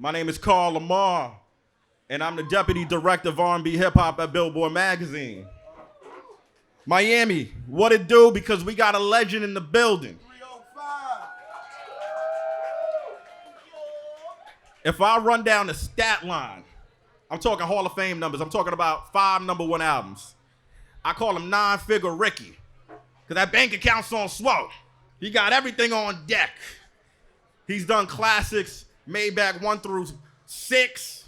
My name is Carl Lamar, and I'm the Deputy Director of R&B Hip Hop at Billboard Magazine. Miami, what it do? Because we got a legend in the building. 305. If I run down the stat line, I'm talking Hall of Fame numbers. I'm talking about 5 #1 albums. I call him nine-figure Ricky, because that bank account's on swole. He got everything on deck. He's done classics, Maybach 1 through 6.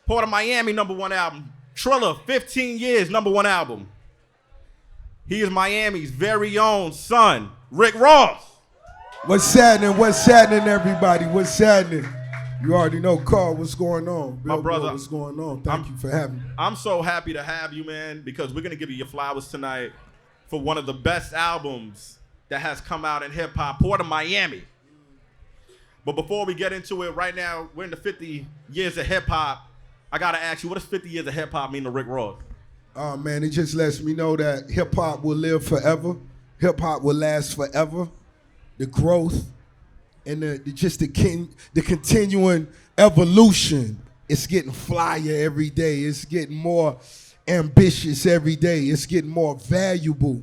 Port of Miami, #1 album. Triller, 15 years, #1 album. He is Miami's very own son, Rick Ross. What's happening? What's happening, everybody? What's happening? You already know, Carl, what's going on? My brother, what's going on? Thank you for having me. I'm so happy to have you, man, because we're going to give you your flowers tonight for one of the best albums that has come out in hip-hop, Port of Miami. But before we get into it, right now, we're in the 50 years of hip-hop. I got to ask you, what does 50 years of hip-hop mean to Rick Ross? Oh, man, it just lets me know that hip-hop will live forever. Hip-hop will last forever. The growth and the continuing evolution, it's getting flyer every day. It's getting more ambitious every day. It's getting more valuable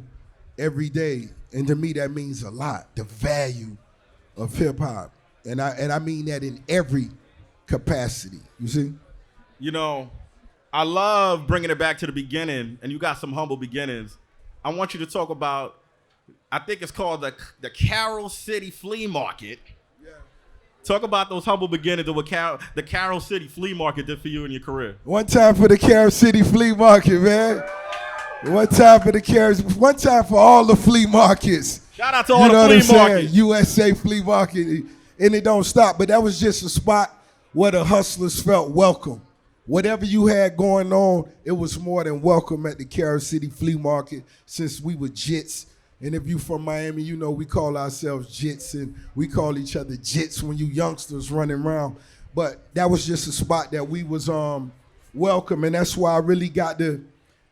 every day. And to me, that means a lot, the value of hip-hop. And I mean that in every capacity, you see? You know, I love bringing it back to the beginning, and you got some humble beginnings. I want you to talk about, I think it's called the Carroll City Flea Market. Yeah. Talk about those humble beginnings of what the Carroll City Flea Market did for you in your career. One time for the Carroll City Flea Market, man. One time for all the flea markets. Shout out to all the flea markets. USA Flea Market, and it don't stop. But that was just a spot where the hustlers felt welcome. Whatever you had going on, it was more than welcome at the Carroll City Flea Market since we were Jits. And if you from Miami, you know we call ourselves Jits, and we call each other Jits when you youngsters running around. But that was just a spot that we was welcome, and that's why I really got to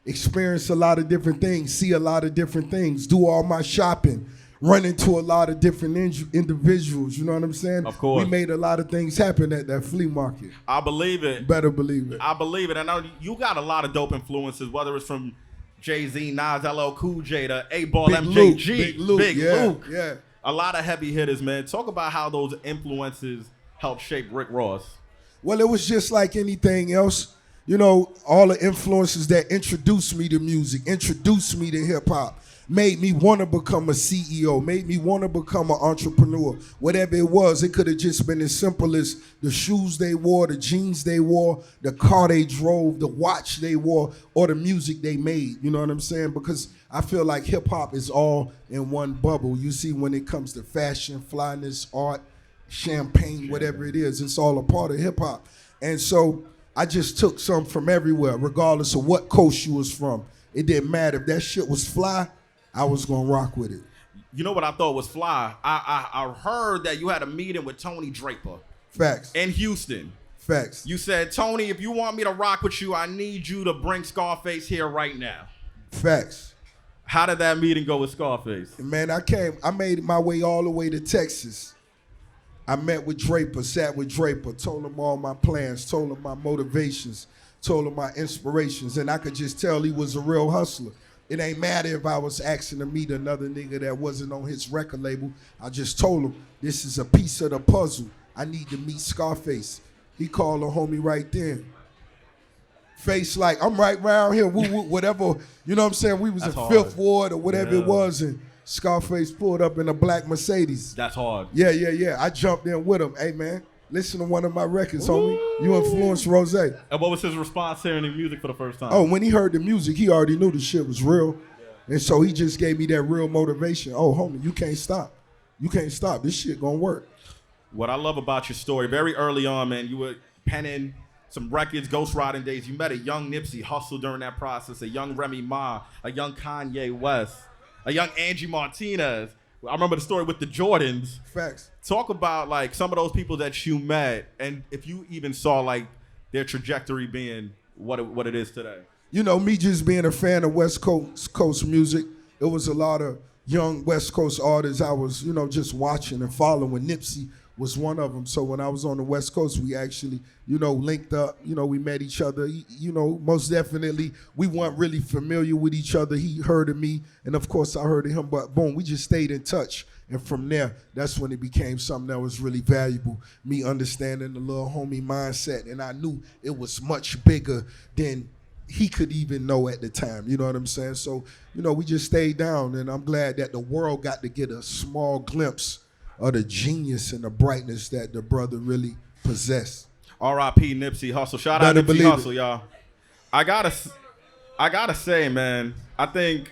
experience a lot of different things, see a lot of different things, do all my shopping, run into a lot of different individuals, you know what I'm saying? Of course. We made a lot of things happen at that flea market. I believe it. Better believe it. I believe it. I know you got a lot of dope influences, whether it's from Jay-Z, Nas, LL Cool J, to A-Ball, MJG, Big Luke. Yeah. A lot of heavy hitters, man. Talk about how those influences helped shape Rick Ross. Well, it was just like anything else. You know, all the influences that introduced me to music, introduced me to hip-hop, made me want to become a CEO, made me want to become an entrepreneur. Whatever it was, it could have just been as simple as the shoes they wore, the jeans they wore, the car they drove, the watch they wore, or the music they made. You know what I'm saying? Because I feel like hip-hop is all in one bubble. You see, when it comes to fashion, flyness, art, champagne, whatever it is, it's all a part of hip-hop. And so I just took some from everywhere, regardless of what coast you was from. It didn't matter. If that shit was fly, I was gonna rock with it. You know what I thought was fly? I heard that you had a meeting with Tony Draper. Facts. In Houston. Facts. You said, Tony, if you want me to rock with you, I need you to bring Scarface here right now. Facts. How did that meeting go with Scarface? Man, I made my way all the way to Texas. I met with Draper, sat with Draper, told him all my plans, told him my motivations, told him my inspirations, and I could just tell he was a real hustler. It ain't matter if I was asking to meet another nigga that wasn't on his record label. I just told him, this is a piece of the puzzle. I need to meet Scarface. He called a homie right then. Face like, I'm right around here, whatever, you know what I'm saying? We was That's in hard. Fifth Ward or whatever it was, and Scarface pulled up in a black Mercedes. That's hard. Yeah. I jumped in with him. Hey, man, listen to one of my records, homie. You influenced Rose. And what was his response hearing the music for the first time? Oh, when he heard the music, he already knew the shit was real. Yeah. And so he just gave me that real motivation. Oh, homie, you can't stop. You can't stop. This shit gonna work. What I love about your story, very early on, man, you were penning some records, Ghost Riding days. You met a young Nipsey Hussle during that process, a young Remy Ma, a young Kanye West, a young Angie Martinez. I remember the story with the Jordans. Facts. Talk about like some of those people that you met, and if you even saw like their trajectory being what it is today. You know, me just being a fan of West Coast music, it was a lot of young West Coast artists I was, you know, just watching and following. Nipsey was one of them. So when I was on the West Coast, we actually, linked up. We met each other. Most definitely, we weren't really familiar with each other. He heard of me, and of course, I heard of him. But boom, we just stayed in touch. And from there, that's when it became something that was really valuable. Me understanding the little homie mindset, and I knew it was much bigger than he could even know at the time. You know what I'm saying? So, we just stayed down, and I'm glad that the world got to get a small glimpse of the genius and the brightness that the brother really possessed. R.I.P. Nipsey Hussle. Shout out Nipsey Hussle, y'all. I gotta say, man, I think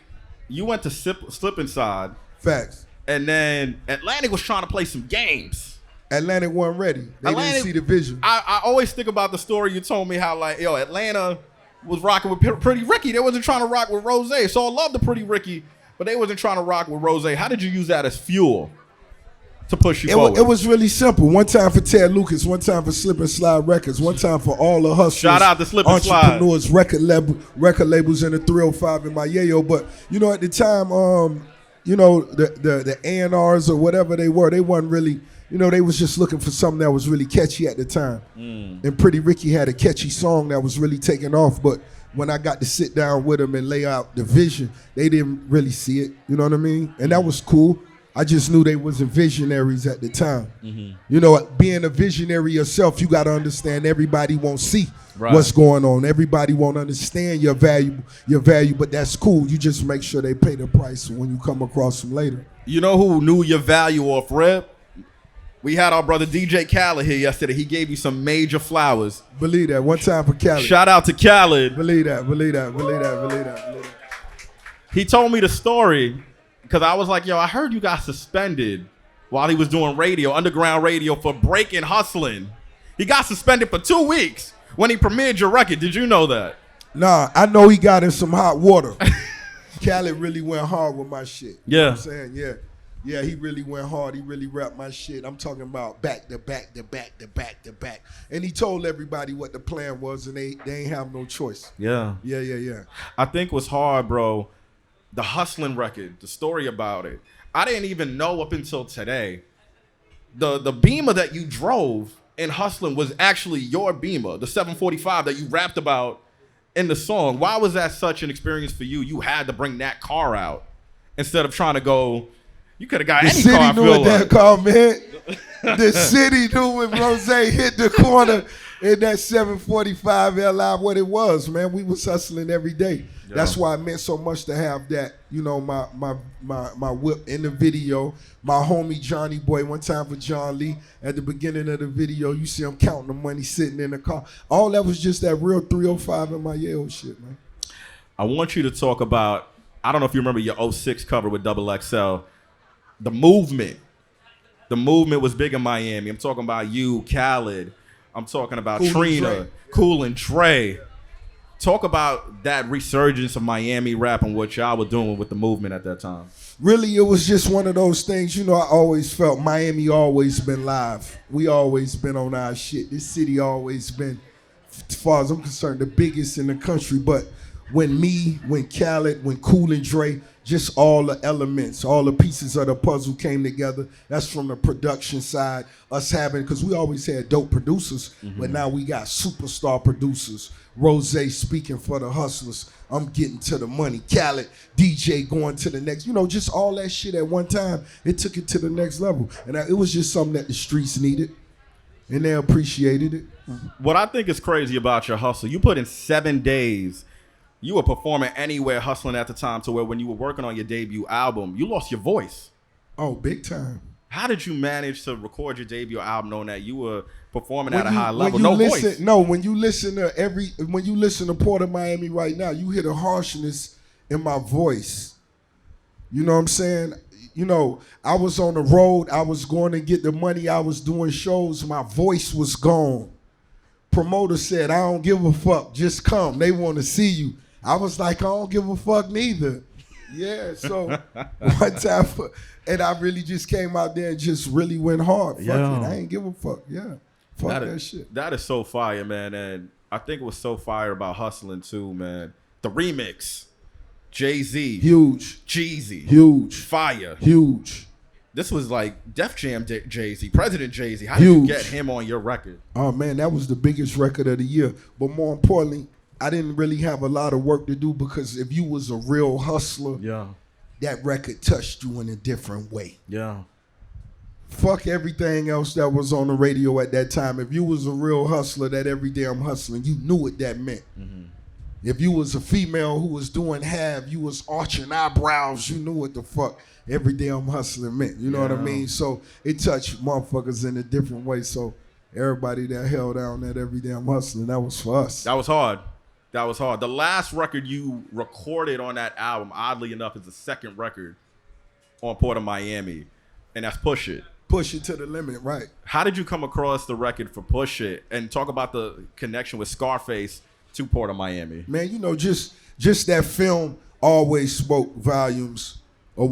you went to Slip Inside. Facts. And then Atlantic was trying to play some games. Atlantic wasn't ready. They didn't see the vision. I always think about the story you told me how, Atlanta was rocking with Pretty Ricky. They wasn't trying to rock with Rose. So I love the Pretty Ricky, but they wasn't trying to rock with Rose. How did you use that as fuel to push you forward? It was really simple. One time for Ted Lucas, one time for Slip and Slide Records, one time for all the hustlers. Shout out to Slip and Slide. Entrepreneurs, record labels in the 305 in my yayo. But, at the time, the A&Rs or whatever they wasn't really, they was just looking for something that was really catchy at the time. And Pretty Ricky had a catchy song that was really taking off. But when I got to sit down with them and lay out the vision, they didn't really see it. You know what I mean? And that was cool. I just knew they wasn't visionaries at the time. Being a visionary yourself, you got to understand everybody won't see what's going on. Everybody won't understand your value, but that's cool. You just make sure they pay the price when you come across them later. You know who knew your value off rip? We had our brother DJ Khaled here yesterday. He gave you some major flowers. Believe that. One time for Khaled. Shout out to Khaled. Believe that. He told me the story because I was like, yo, I heard you got suspended while he was doing radio, underground radio, for breaking hustling. He got suspended for 2 weeks when he premiered your record. Did you know that? Nah, I know he got in some hot water. Khaled really went hard with my shit. Yeah. You know what I'm saying? Yeah. Yeah, he really went hard. He really rapped my shit. I'm talking about back to back to back to back to back. And he told everybody what the plan was, and they ain't have no choice. Yeah. Yeah. I think what's hard, bro, the Hustling record, the story about it, I didn't even know up until today. The Beamer that you drove in Hustling was actually your Beamer, the 745 that you rapped about in the song. Why was that such an experience for you? You had to bring that car out instead of trying to go... You could have got any car. The city knew what that car meant. The city knew when Rose hit the corner in that 745 LI what it was, man. We was hustling every day. Yeah. That's why it meant so much to have that, my whip in the video. My homie Johnny Boy, one time for John Lee, at the beginning of the video, you see him counting the money sitting in the car. All that was just that real 305 in my Yale shit, man. I want you to talk about, I don't know if you remember your 06 cover with Double XL. The movement was big in Miami. I'm talking about you, Khaled. I'm talking about Trina, Cool and Dre. Talk about that resurgence of Miami rap and what y'all were doing with the movement at that time. Really, it was just one of those things. I always felt Miami always been live. We always been on our shit. This city always been, as far as I'm concerned, the biggest in the country. But when Khaled, when Cool and Dre, just all the elements, all the pieces of the puzzle came together. That's from the production side, us having, because we always had dope producers, but now we got superstar producers. Rose speaking for the hustlers. I'm getting to the money. Khaled, DJ going to the next. Just all that shit at one time. It took it to the next level. And it was just something that the streets needed. And they appreciated it. What I think is crazy about your hustle, you put in 7 days. You were performing anywhere, hustling at the time, to where when you were working on your debut album, you lost your voice. Oh, big time. How did you manage to record your debut album knowing that you were performing at a high level? No voice. No, when you listen to Port of Miami right now, you hear the harshness in my voice. You know what I'm saying? I was on the road. I was going to get the money. I was doing shows. My voice was gone. Promoter said, I don't give a fuck. Just come. They want to see you. I was like, I don't give a fuck neither. Yeah, so one time, and I really just came out there and just really went hard. Fuck it. I ain't give a fuck. Yeah, fuck that shit. That is so fire, man. And I think what's so fire about Hustling too, man, the remix, Jay-Z. Huge. Jeezy. Huge. Fire. Huge. This was like Def Jam Jay-Z, President Jay-Z. How did you Huge. get him on your record? Oh man, that was the biggest record of the year. But more importantly, I didn't really have a lot of work to do because if you was a real hustler, Yeah. that record touched you in a different way. Yeah. Fuck everything else that was on the radio at that time. If you was a real hustler, that every day I'm hustling, you knew what that meant. Mm-hmm. If you was a female who was doing half, you was arching eyebrows, you knew what the fuck every day I'm hustling meant. You know what I mean? So it touched motherfuckers in a different way. So everybody that held down that every day I'm hustling, that was for us. That was hard. That was hard. The last record you recorded on that album, oddly enough, is the second record on Port of Miami, and that's Push It. Push it to the limit, right? How did you come across the record for Push It, and talk about the connection with Scarface to Port of Miami? Man, you know, just that film always spoke volumes of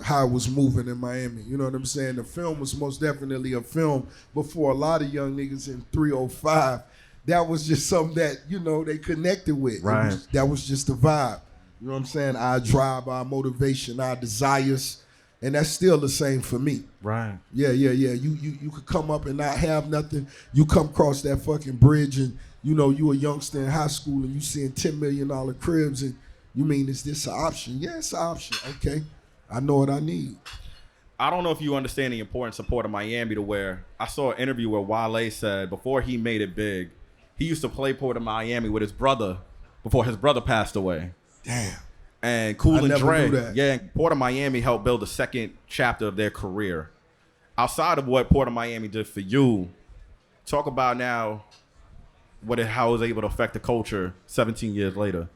how it was moving in Miami. You know what I'm saying? The film was most definitely a film, but for a lot of young niggas in 305, that was just something that, you know, they connected with. Right. That was just the vibe. You know what I'm saying? Our drive, our motivation, our desires, and that's still the same for me. Right. Yeah. You could come up and not have nothing. You come across that fucking bridge and, you know, you a youngster in high school and you seeing $10 million cribs and you mean, is this an option? Yeah, it's an option. Okay. I know what I need. I don't know if you understand the importance of Port of Miami, to where I saw an interview where Wale said before he made it big, he used to play Port of Miami with his brother before his brother passed away. Damn. And Cool I and never Dre, knew that. yeah, Port of Miami helped build the second chapter of their career. Outside of what Port of Miami did for you, talk about now how it was able to affect the culture 17 years later.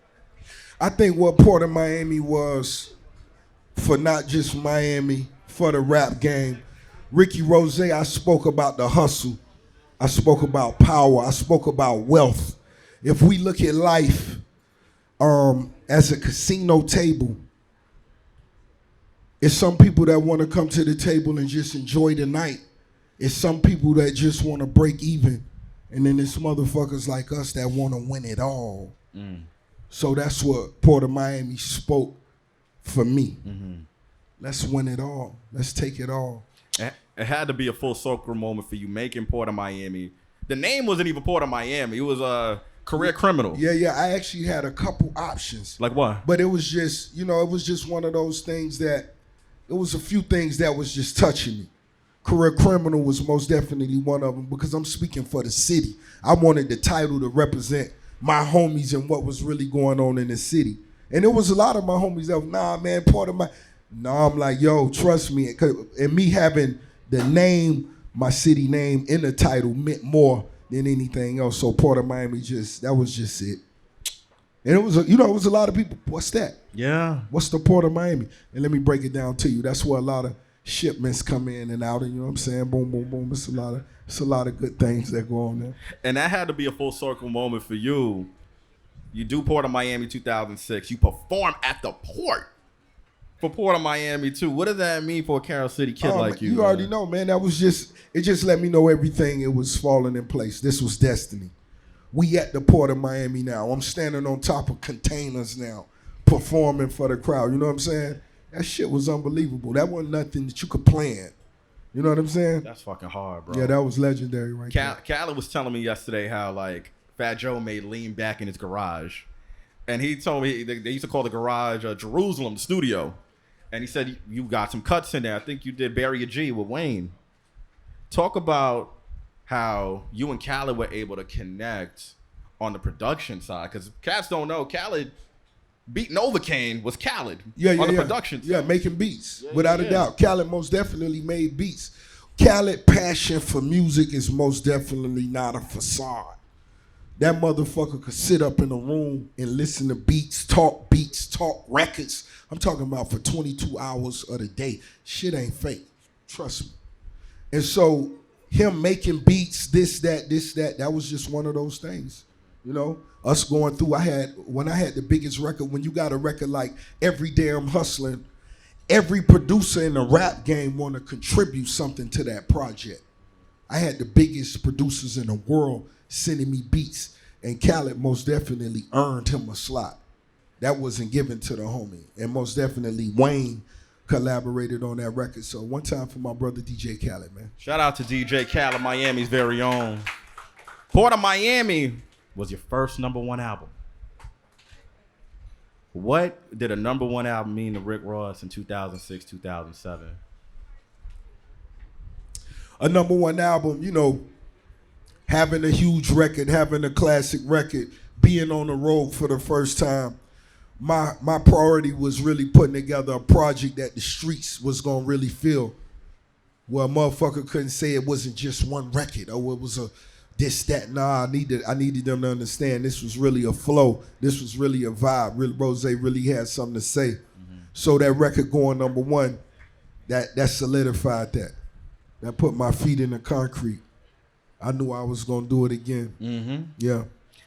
I think what Port of Miami was for not just Miami, for the rap game. Ricky Rose, I spoke about the hustle. I spoke about power. I spoke about wealth. If we look at life as a casino table, it's some people that want to come to the table and just enjoy the night. It's some people that just want to break even. And then there's motherfuckers like us that want to win it all. So that's what Port of Miami spoke for me. Mm-hmm. Let's win it all. Let's take it all. It had to be a full circle moment for you making Port of Miami. The name wasn't even Port of Miami. It was a Career Criminal. Yeah. I actually had a couple options. Like what? But it was just, you know, it was just one of those things that, it was a few things that was just touching me. Career Criminal was most definitely one of them because I'm speaking for the city. I wanted the title to represent my homies and what was really going on in the city. And it was a lot of my homies that was, nah, man, Port of Miami. No, I'm like, yo, trust me. And me having the name, my city name in the title meant more than anything else. So Port of Miami that was just it. And it was, it was a lot of people, what's that? Yeah. What's the Port of Miami? And let me break it down to you. That's where a lot of shipments come in and out, and you know what I'm saying? Boom, boom, boom. It's a lot of good things that go on there. And that had to be a full circle moment for you. You do Port of Miami 2006. You perform at the port for Port of Miami too. What does that mean for a Carol City kid like you? You already know, man. That was it just let me know everything. It was falling in place. This was destiny. We at the Port of Miami now. I'm standing on top of containers now, performing for the crowd. You know what I'm saying? That shit was unbelievable. That wasn't nothing that you could plan. You know what I'm saying? That's fucking hard, bro. Yeah, that was legendary right there. Khaled was telling me yesterday how like Fat Joe made Lean back in his garage. And he told me they used to call the garage Jerusalem, the studio. And he said, you got some cuts in there. I think you did Bury a G with Wayne. Talk about how you and Khaled were able to connect on the production side. Because cats don't know, Khaled beat Novocaine was Khaled on the production side. Yeah, making beats, without a doubt. Khaled most definitely made beats. Khaled passion for music is most definitely not a facade. That motherfucker could sit up in a room and listen to beats, talk records. I'm talking about for 22 hours of the day. Shit ain't fake. Trust me. And so him making beats, this, that was just one of those things. You know, us going through, when I had the biggest record, when you got a record like Every Day I'm Hustling, every producer in the rap game want to contribute something to that project. I had the biggest producers in the world sending me beats, and Khaled most definitely earned him a slot. That wasn't given to the homie. And most definitely Wayne collaborated on that record. So one time for my brother DJ Khaled, man. Shout out to DJ Khaled, Miami's very own. Port of Miami was your first #1 album. What did a #1 album mean to Rick Ross in 2006, 2007? A #1 album, you know, having a huge record, having a classic record, being on the road for the first time. My priority was really putting together a project that the streets was gonna really feel. Well, a motherfucker couldn't say it wasn't just one record or it was a this, that. Nah, I needed them to understand this was really a flow. This was really a vibe. Rose really had something to say. Mm-hmm. So that record going #1, that solidified that. That put my feet in the concrete. I knew I was gonna do it again. Mm-hmm. Yeah.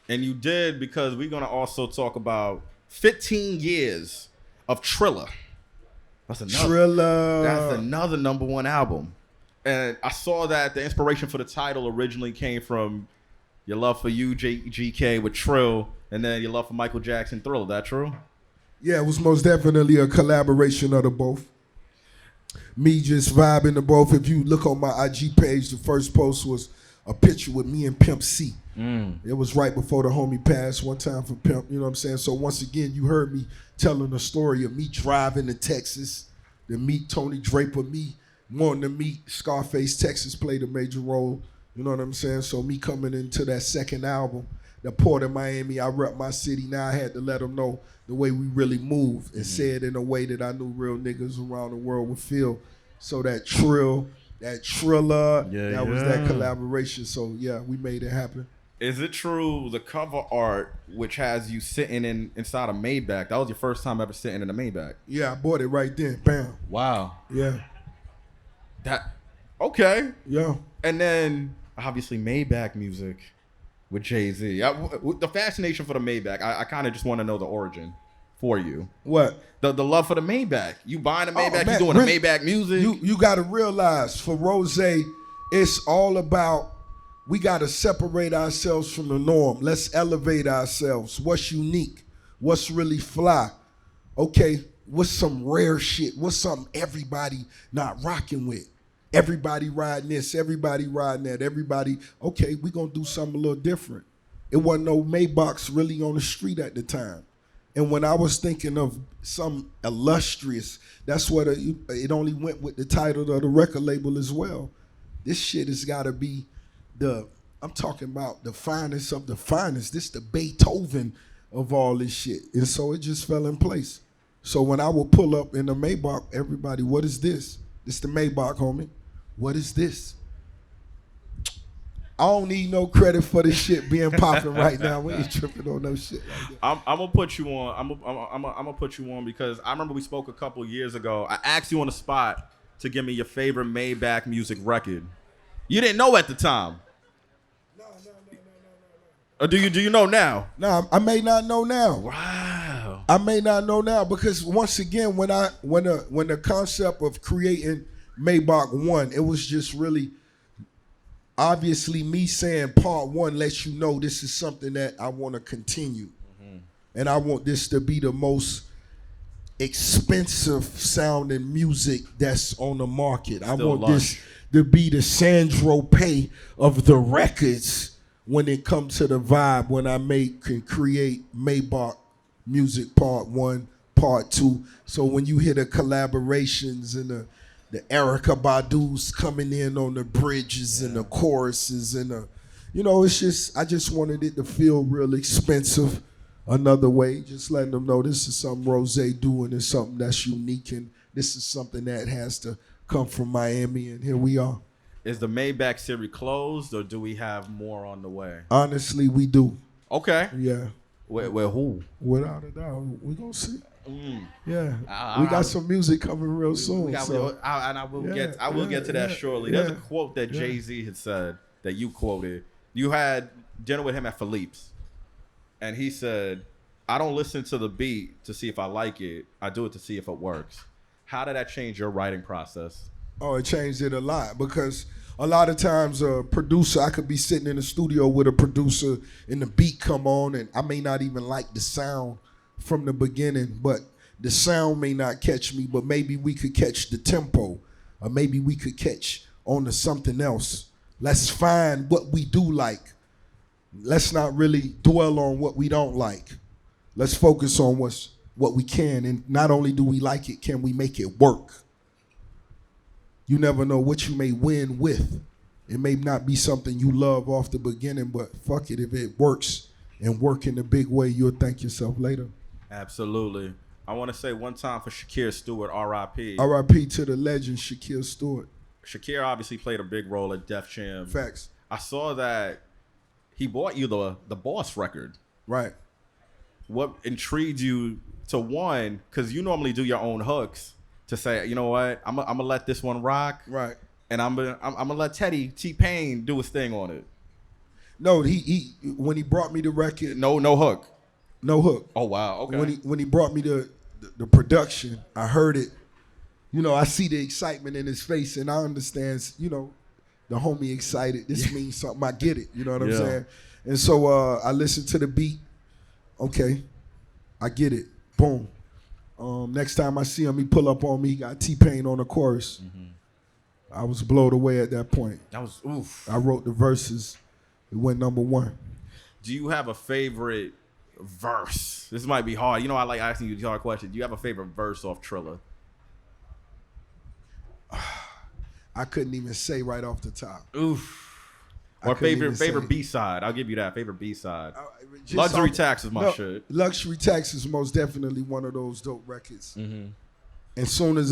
And you did, because we're gonna also talk about 15 years of Triller. That's another #1 album. And I saw that the inspiration for the title originally came from your love for UGK with Trill, and then your love for Michael Jackson, Thriller. That true? Yeah, it was most definitely a collaboration of the both. Me just vibing to both. If you look on my IG page, the first post was a picture with me and Pimp C. It was right before the homie passed, one time for Pimp, you know what I'm saying? So once again, you heard me telling the story of me driving to Texas to meet Tony Draper, me wanting to meet Scarface. Texas played a major role, you know what I'm saying? So me coming into that second album, the Port of Miami, I rep my city. Now I had to let them know the way we really move and say it in a way that I knew real niggas around the world would feel. So that Triller, that was that collaboration. So yeah, we made it happen. Is it true the cover art, which has you sitting inside a Maybach, that was your first time ever sitting in a Maybach? Yeah, I bought it right then. Bam. Wow. Yeah. Okay. Yeah. And then obviously Maybach music with Jay-Z. The fascination for the Maybach, I kind of just want to know the origin for you. What? The love for the Maybach. You buying a Maybach, man, you doing really, the Maybach music. You got to realize, for Rose, it's all about, we got to separate ourselves from the norm. Let's elevate ourselves. What's unique? What's really fly? Okay, what's some rare shit? What's something everybody not rocking with? Everybody riding this, everybody riding that, everybody, okay, we gonna do something a little different. It wasn't no Maybachs really on the street at the time. And when I was thinking of some illustrious, that's what it only went with the title of the record label as well. This shit has gotta be I'm talking about the finest of the finest. This the Beethoven of all this shit. And so it just fell in place. So when I would pull up in the Maybach, everybody, what is this? This the Maybach, homie. What is this? I don't need no credit for this shit being popping right now. We ain't tripping on no shit like that. I'm gonna put you on. I'm gonna put you on because I remember we spoke a couple years ago. I asked you on the spot to give me your favorite Maybach music record. You didn't know at the time. No. Or do you know now? No, I may not know now. Wow. I may not know now because once again, when the concept of creating Maybach 1, it was just really obviously me saying part 1 lets you know this is something that I want to continue. Mm-hmm. And I want this to be the most expensive sounding music that's on the market. I want this to be the Sandro Pay of the records when it comes to the vibe, when I can create Maybach music part 1, part 2. So when you hear the collaborations and the Erykah Badu's coming in on the bridges and the choruses and it's just, I just wanted it to feel real expensive another way, just letting them know this is something Rose doing, it's something that's unique, and this is something that has to come from Miami, and here we are. Is the Maybach series closed, or do we have more on the way? Honestly, we do. Okay. Yeah. Where who? Without a doubt, we gonna see. Yeah, we got some music coming real soon. I will get to that shortly. There's a quote that Jay-Z had said that you quoted. You had dinner with him at Philippe's, and he said, "I don't listen to the beat to see if I like it. I do it to see if it works." How did that change your writing process? Oh, it changed it a lot because a lot of times a producer, I could be sitting in the studio with a producer and the beat come on and I may not even like the sound from the beginning, but The sound may not catch me, but maybe we could catch the tempo, or maybe we could catch on to something else. Let's find what we do like. Let's not really dwell on what we don't like. Let's focus on what we can, and not only do we like it, can we make it work? You never know what you may win with. It may not be something you love off the beginning, but fuck it, if it works and work in a big way, you'll thank yourself later. Absolutely. I want to say one time for Shakir Stewart, R.I.P. R.I.P. to the legend Shakir Stewart. Shakir obviously played a big role at Def Jam. Facts. I saw that he bought you the Boss record. Right. What intrigued you to one, because you normally do your own hooks, to say, you know what, I'm gonna let this one rock. Right. And I'm gonna let T-Pain do his thing on it. No, he when he brought me the record, No hook. no hook. Oh wow. Okay. When he brought me the production, I heard it. You know, I see the excitement in his face, and I understand. You know, the homie excited. This means something. I get it. You know what I'm saying? And so I listened to the beat. Okay, I get it. Boom. Next time I see him, he pull up on me. He got T-Pain on the chorus. Mm-hmm. I was blown away at that point. That was oof. I wrote the verses. It went number one. Do you have a favorite verse? This might be hard. You know, I like asking you these hard questions. Do you have a favorite verse off Triller? I couldn't even say right off the top. Oof. Or favorite B-side. I'll give you that. Favorite B-side. Luxury Tax is my shit. Luxury Tax is most definitely one of those dope records. Mm-hmm. As soon as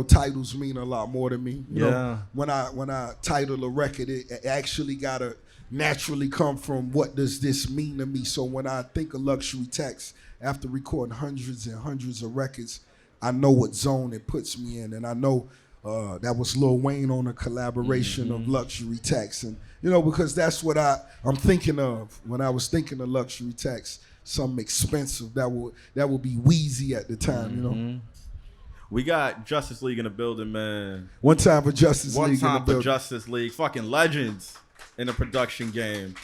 titles mean a lot more to me. You know, when I title a record, it actually gotta naturally come from what does this mean to me. So when I think of Luxury Tax, after recording hundreds and hundreds of records, I know what zone it puts me in, and I know that was Lil Wayne on a collaboration of Luxury Tax, and because that's what I'm thinking of when I was thinking of Luxury Tax, something expensive that would be Wheezy at the time, We got Justice League in the building, man. One time for Justice League. One time for Justice League. Fucking legends in the production game.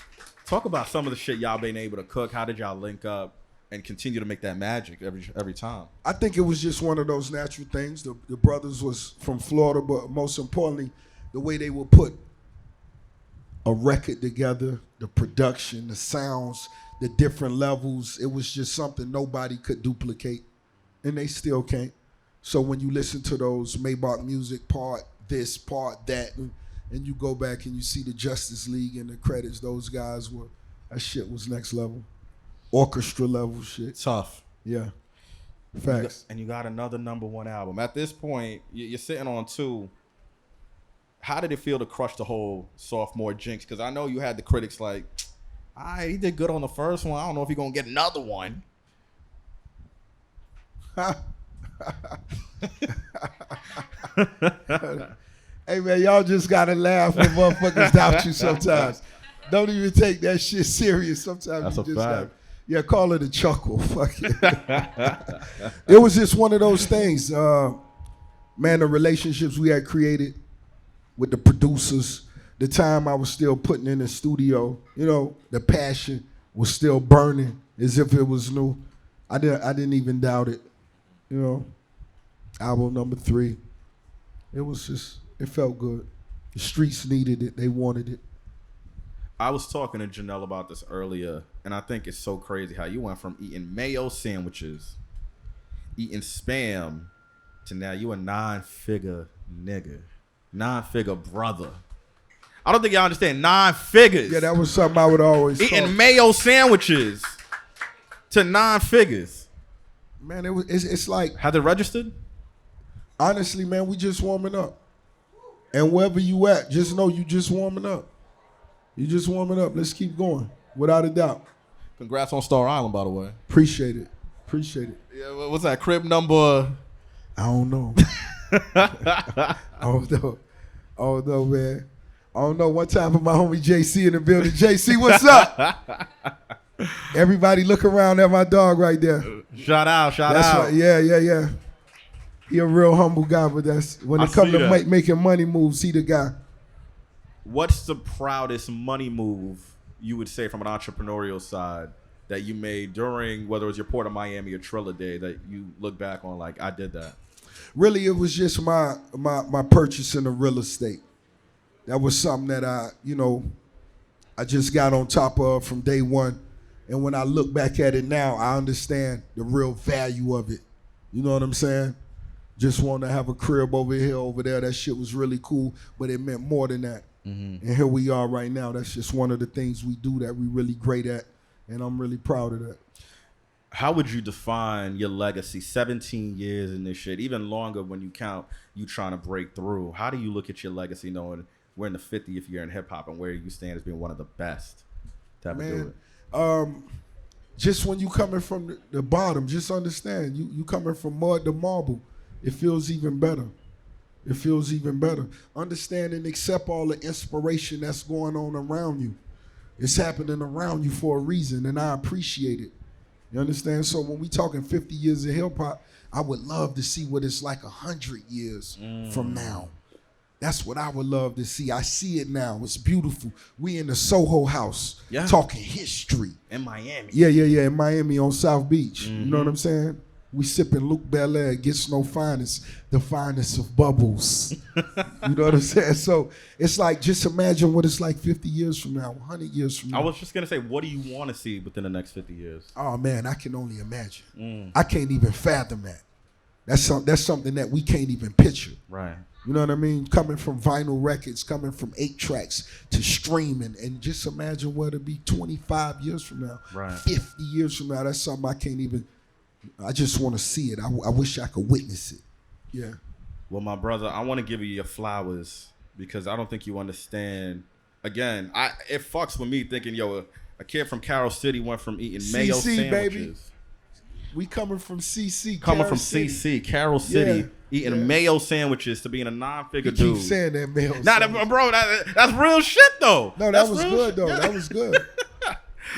Talk about some of the shit y'all been able to cook. How did y'all link up and continue to make that magic every time? I think it was just one of those natural things. The brothers was from Florida, but most importantly, the way they would put a record together, the production, the sounds, the different levels, it was just something nobody could duplicate, and they still can't. So when you listen to those Maybach music, part this, part that, and you go back and you see the Justice League and the credits, those guys that shit was next level. Orchestra level shit. Tough. Yeah. Facts. And you got another number one album. At this point, you're sitting on 2. How did it feel to crush the whole sophomore jinx? Because I know you had the critics like, he did good on the first one. I don't know if he's going to get another one. Hey, man, y'all just got to laugh when motherfuckers doubt you sometimes. Don't even take that shit serious. Sometimes that's you a just fact. Yeah, call it a chuckle. Fuck it. It was just one of those things. Man, the relationships we had created with the producers, the time I was still putting in the studio, the passion was still burning as if it was new. I didn't even doubt it. Album number 3. It felt good. The streets needed it. They wanted it. I was talking to Janelle about this earlier, and I think it's so crazy how you went from eating mayo sandwiches, eating Spam, to now you a 9-figure nigga, 9-figure brother. I don't think y'all understand 9 figures. Yeah, that was something I would always eating mayo sandwiches to 9 figures. Man, it's like, had it registered? Honestly, man, we just warming up. And wherever you at, just know you just warming up. You just warming up. Let's keep going, without a doubt. Congrats on Star Island, by the way. Appreciate it. Yeah, what's that, crib number? I don't know. I don't know, man. I don't know. One time for my homie JC in the building. JC, what's up? Everybody look around at my dog right there. Shout out. Right. Yeah. He a real humble guy, but that's when it comes to making money moves, he the guy. What's the proudest money move you would say from an entrepreneurial side that you made during, whether it was your Port of Miami or Triller Day, that you look back on like, I did that? Really, it was just my purchasing of real estate. That was something that I just got on top of from day one. And when I look back at it now, I understand the real value of it. You know what I'm saying? Just want to have a crib over here, over there. That shit was really cool, but it meant more than that. Mm-hmm. And here we are right now. That's just one of the things we do that we really great at, and I'm really proud of that. How would you define your legacy? 17 years in this shit, even longer when you count you trying to break through. How do you look at your legacy knowing we're in the 50th year in hip hop and where you stand as being one of the best to ever do it? Just when you coming from the bottom, just understand, you coming from mud to marble. It feels even better. It feels even better. Understand and accept all the inspiration that's going on around you. It's happening around you for a reason, and I appreciate it. You understand? So when we talking 50 years of hip hop, I would love to see what it's like 100 years from now. That's what I would love to see. I see it now. It's beautiful. We in the Soho House talking history. In Miami. Yeah, in Miami on South Beach. Mm-hmm. You know what I'm saying? We sipping Luke Belaire, Gets No Finest, the finest of bubbles. You know what I'm saying? So it's like, just imagine what it's like 50 years from now, 100 years from now. I was just going to say, what do you want to see within the next 50 years? Oh, man, I can only imagine. I can't even fathom that. That's something that we can't even picture. Right. You know what I mean? Coming from vinyl records, coming from 8 tracks to streaming, and just imagine what it'll be 25 years from now, right. 50 years from now. That's something I can't even, I just want to see it. I wish I could witness it. Yeah. Well, my brother, I want to give you your flowers because I don't think you understand. Again, it fucks with me thinking, a kid from Carroll City went from eating mayo sandwiches. Baby. We coming from CC. Coming from CC, Carroll City, eating mayo sandwiches to being a 9-figure dude. Keep saying that mayo. Bro, that's real shit though. No, that was good though. That was good.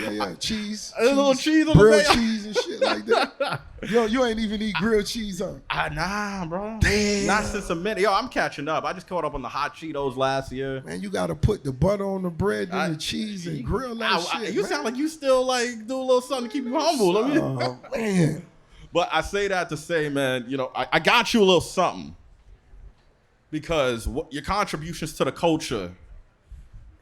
Yeah, cheese. A little cheese on grilled the mayo. Cheese and shit like that. You ain't even eat grilled cheese, huh? Nah, bro. Damn. Not since a minute. I'm catching up. I just caught up on the hot Cheetos last year. Man, you gotta put the butter on the bread and the cheese and grill that shit. You sound like you still like do a little something to keep you humble. Oh man. But I say that to say, man, I got you a little something because your contributions to the culture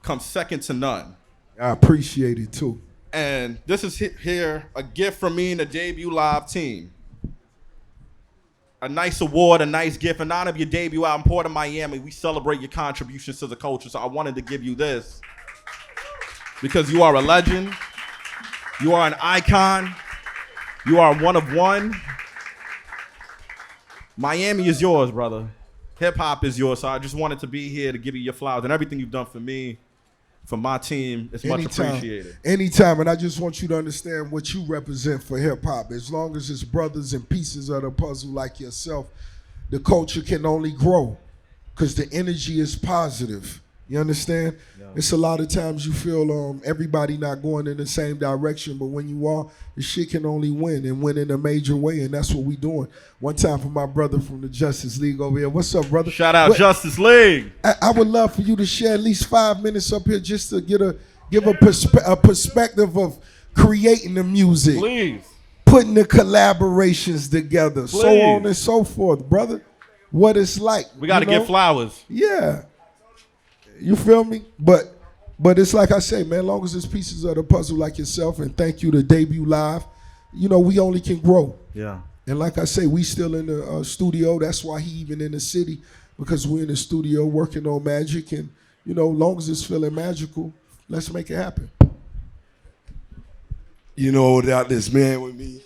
come second to none. I appreciate it too. And this is here a gift from me and the Debut Live team. A nice award, a nice gift in honor of your debut out in Port of Miami. We celebrate your contributions to the culture, so I wanted to give you this because you are a legend. You are an icon. You are one of one. Miami is yours, brother. Hip hop is yours. So I just wanted to be here to give you your flowers and everything you've done for me, for my team. It's much appreciated. Anytime. And I just want you to understand what you represent for hip hop. As long as it's brothers and pieces of the puzzle like yourself, the culture can only grow because the energy is positive. You understand? Yeah. It's a lot of times you feel everybody not going in the same direction, but when you are, the shit can only win and win in a major way, and that's what we doing. One time for my brother from the Justice League over here. What's up, brother? Shout out Justice League. I would love for you to share at least 5 minutes up here just to give a perspective of creating the music. Please. Putting the collaborations together, Please. So on and so forth, brother. What it's like. We got to get flowers. Yeah. You feel me? But it's like I say, man, as long as it's pieces of the puzzle like yourself, and thank you to Debut Live, we only can grow. Yeah. And like I say, we still in the studio. That's why he even in the city, because we're in the studio working on magic. And, long as it's feeling magical, let's make it happen. Without this man with me.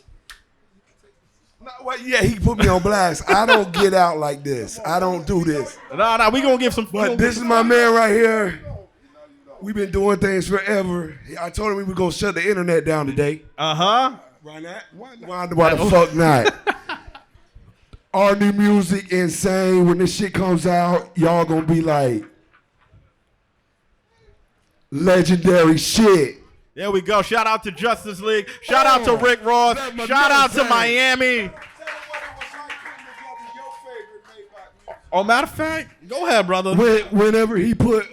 He put me on blast. I don't get out like this. I don't do this. Nah, we gonna give some. But this is my man right here. We've been doing things forever. I told him we were gonna shut the internet down today. Uh-huh. Why not? Why the fuck not? Our new music insane. When this shit comes out, y'all gonna be like legendary shit. There we go. Shout out to Justice League. Shout out to Rick Ross. Shout out to Miami. Oh, matter of fact, go ahead, brother. Whenever he put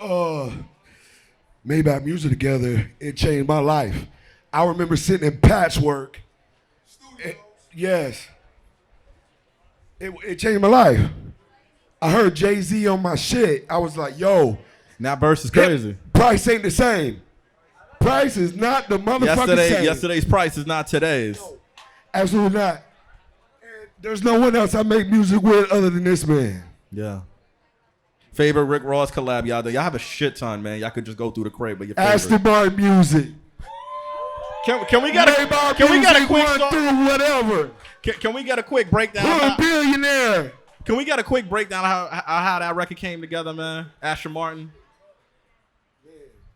Maybach music together, it changed my life. I remember sitting in Patchwork. Yes. It changed my life. I heard Jay-Z on my shit. I was like, yo. That verse is crazy. Price ain't the same. Price is not the motherfucking same. Yesterday's price is not today's. No, absolutely not. And there's no one else I make music with other than this man. Yeah. Favorite Rick Ross collab, y'all. Y'all have a shit ton, man. Y'all could just go through the crate, but your favorite. Aston Martin music. Can we get a quick song? Through whatever. Can we get a quick breakdown? Who's a billionaire? Can we get a quick breakdown of how that record came together, man? Aston Martin.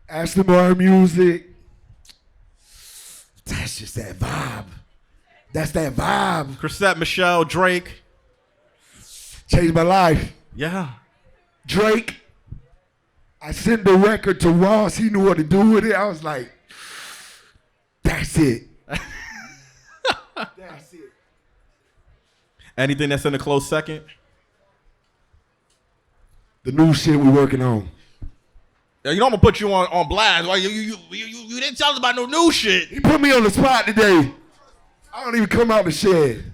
Aston Martin music. That's just that vibe. That's that vibe. Chrisette Michelle, Drake. Changed my life. Yeah. Drake. I sent the record to Ross. He knew what to do with it. I was like, that's it. That's it. Anything that's in a close second? The new shit we working on. Yeah, you know I'm gonna put you on blast. Like, you didn't tell us about no new shit. He put me on the spot today. I don't even come out the shed.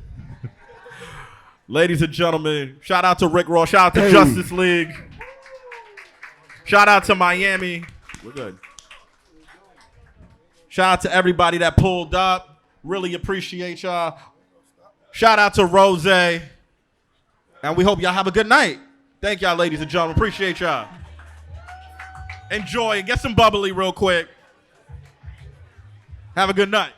Ladies and gentlemen, shout out to Rick Ross. Shout out to Justice League. Shout out to Miami. We're good. Shout out to everybody that pulled up. Really appreciate y'all. Shout out to Rose. And we hope y'all have a good night. Thank y'all, ladies and gentlemen. Appreciate y'all. Enjoy. Get some bubbly real quick. Have a good night.